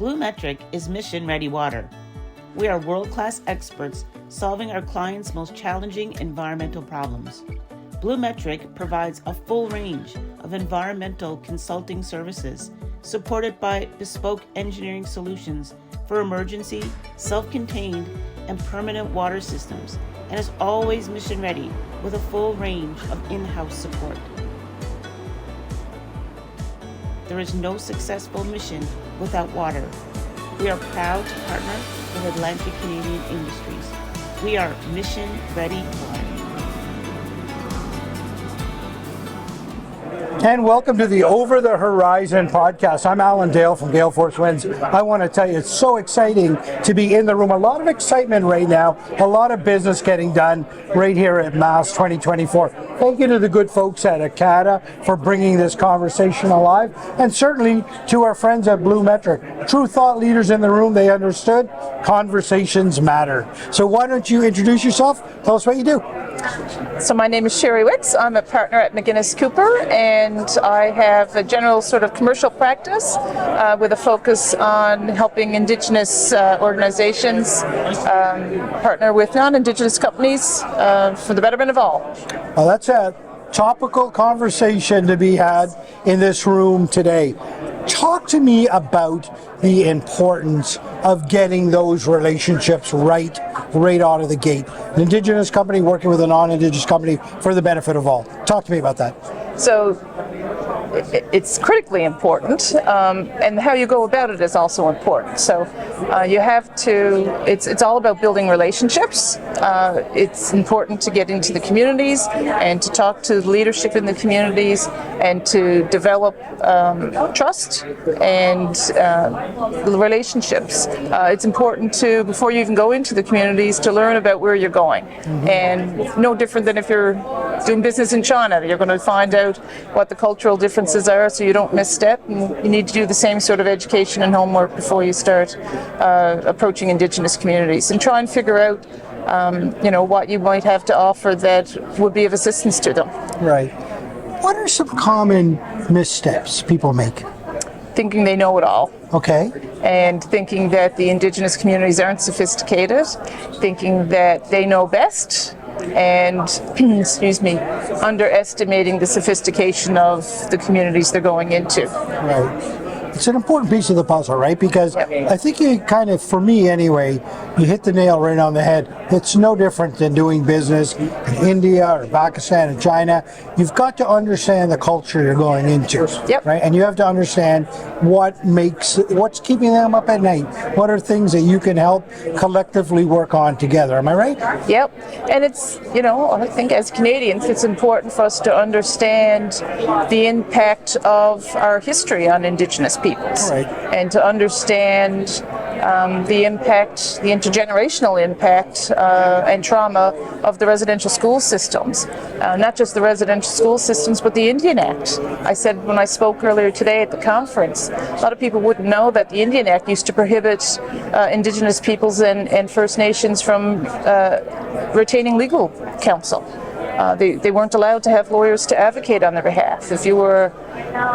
BlueMetric is mission-ready water. We are world-class experts solving our clients' most challenging environmental problems. BlueMetric provides a full range of environmental consulting services supported by bespoke engineering solutions for emergency, self-contained, and permanent water systems, and is always mission-ready with a full range of in-house support. There is no successful mission without water. We are proud to partner with Atlantic Canadian Industries. We are mission-ready water. And welcome to the Over the Horizon podcast. I'm Alan Dale from Gale Force Winds. I want to tell you, it's so exciting to be in the room. A lot of excitement right now, a lot of business getting done right here at MAS 2024. Thank you to the good folks at Acada for bringing this conversation alive, and certainly to our friends at BlueMetric. True thought leaders in the room, they understood conversations matter. So why don't you introduce yourself? Tell us what you do. So my name is Sheri Wicks. I'm a partner at McInnes Cooper, and I have a general sort of commercial practice with a focus on helping Indigenous organizations partner with non-Indigenous companies for the betterment of all. Well, that's a topical conversation to be had in this room today. Talk to me about the importance of getting those relationships right out of the gate. An Indigenous company working with a non-Indigenous company for the benefit of all. Talk to me about that. So it's critically important, and how you go about it is also important. So you have to, it's all about building relationships. It's important to get into the communities and to talk to the leadership in the communities and to develop trust and relationships. It's important to, before you even go into the communities, to learn about where you're going. Mm-hmm. And no different than if you're doing business in China. You're going to find out what the cultural differences are so you don't misstep, and you need to do the same sort of education and homework before you start approaching Indigenous communities, and try and figure out what you might have to offer that would be of assistance to them. Right. What are some common missteps people make? Thinking they know it all. Okay. And thinking that the Indigenous communities aren't sophisticated, thinking that they know best, and underestimating the sophistication of the communities they're going into. Right. It's an important piece of the puzzle, right? Because I think you kind of, for me anyway, you hit the nail right on the head. It's no different than doing business in India or Pakistan and China. You've got to understand the culture you're going into, right? And you have to understand what's keeping them up at night. What are things that you can help collectively work on together? Am I right? Yep. And it's, I think as Canadians, it's important for us to understand the impact of our history on Indigenous peoples, right, and to understand the impact, the intergenerational impact and trauma of the residential school systems. Not just the residential school systems, but the Indian Act. I said when I spoke earlier today at the conference, a lot of people wouldn't know that the Indian Act used to prohibit Indigenous peoples and First Nations from retaining legal counsel. They weren't allowed to have lawyers to advocate on their behalf. If you were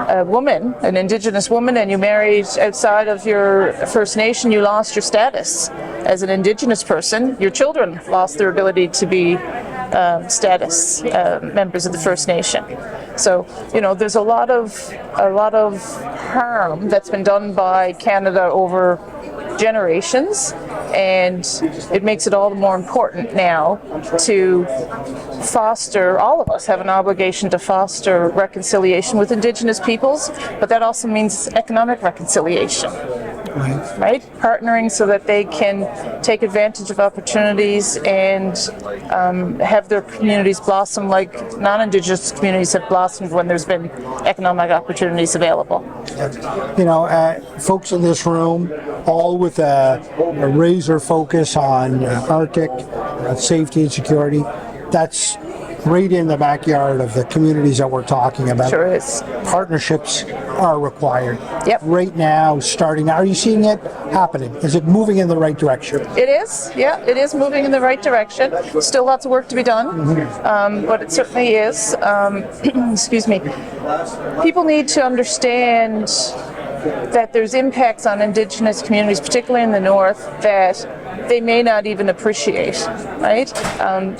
a woman, an Indigenous woman, and you married outside of your First Nation, you lost your status as an Indigenous person. Your children lost their ability to be status members of the First Nation. So, there's a lot of harm that's been done by Canada over generations, and it makes it all the more important now to foster, all of us have an obligation to foster reconciliation with Indigenous peoples, but that also means economic reconciliation. Right? Partnering so that they can take advantage of opportunities and have their communities blossom like non-Indigenous communities have blossomed when there's been economic opportunities available. Folks in this room, all with a razor focus on Arctic safety and security. That's right in the backyard of the communities that we're talking about. Sure is. Partnerships are required. Yep. Right now, starting now. Are you seeing it happening? Is it moving in the right direction? It is. Yeah, it is moving in the right direction. Still lots of work to be done, but it certainly is. Excuse me. People need to understand that there's impacts on Indigenous communities, particularly in the north, that they may not even appreciate, right?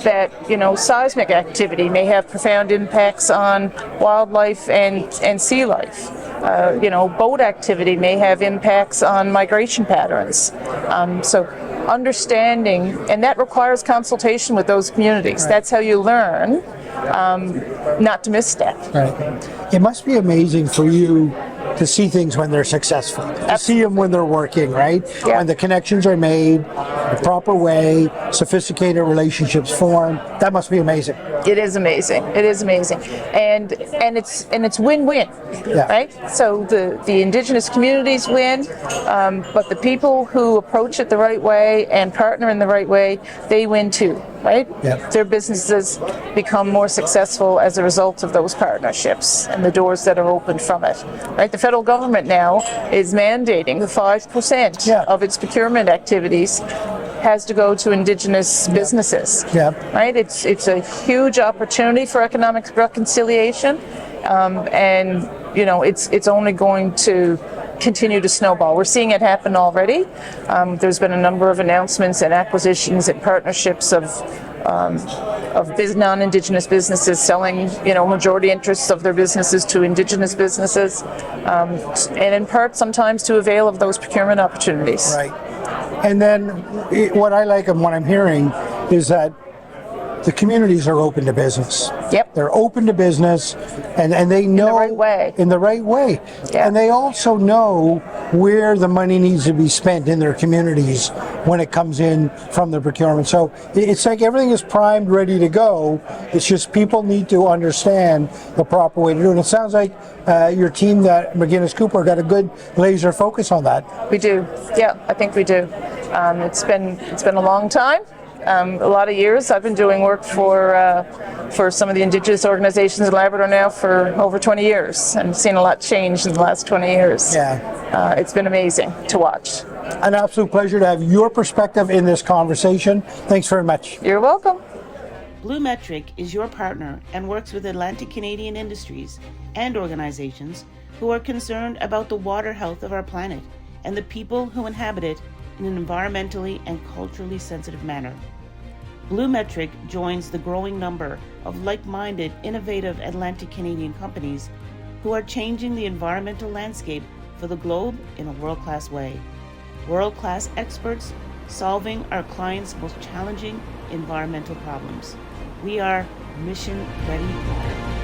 That, seismic activity may have profound impacts on wildlife and sea life. Boat activity may have impacts on migration patterns. So understanding, and that requires consultation with those communities. Right. That's how you learn not to misstep. Right. It must be amazing for you to see things when they're successful, to see them when they're working, right? Yeah. When the connections are made the proper way, sophisticated relationships form. That must be amazing. It is amazing. It is amazing, and it's win-win, Yeah. right? So the Indigenous communities win, but the people who approach it the right way and partner in the right way, they win too, right? Yeah. Their businesses become more successful as a result of those partnerships and the doors that are opened from it, right? The federal government now is mandating the 5% Yeah. of its procurement activities has to go to Indigenous businesses. Yeah. Right? It's a huge opportunity for economic reconciliation, and it's only going to continue to snowball. We're seeing it happen already. There's been a number of announcements and acquisitions and partnerships of non-Indigenous businesses selling, majority interests of their businesses to Indigenous businesses, and in part sometimes to avail of those procurement opportunities. Right. And then what I like and what I'm hearing is that the communities are open to business. Yep. They're open to business, and they know the right way. In the right way. Yeah. And they also know where the money needs to be spent in their communities when it comes in from the procurement. So it's like everything is primed, ready to go. It's just people need to understand the proper way to do it. And it sounds like your team, that McInnes Cooper, got a good laser focus on that. We do. Yeah, I think we do. It's been a long time. A lot of years. I've been doing work for some of the Indigenous organizations in Labrador now for over 20 years, and seen a lot change in the last 20 years. Yeah. It's been amazing to watch. An absolute pleasure to have your perspective in this conversation. Thanks very much. You're welcome. Blue Metric is your partner and works with Atlantic Canadian industries and organizations who are concerned about the water health of our planet and the people who inhabit it in an environmentally and culturally sensitive manner. Blue Metric joins the growing number of like-minded, innovative Atlantic Canadian companies who are changing the environmental landscape for the globe in a world-class way. World-class experts solving our clients' most challenging environmental problems. We are mission-ready water.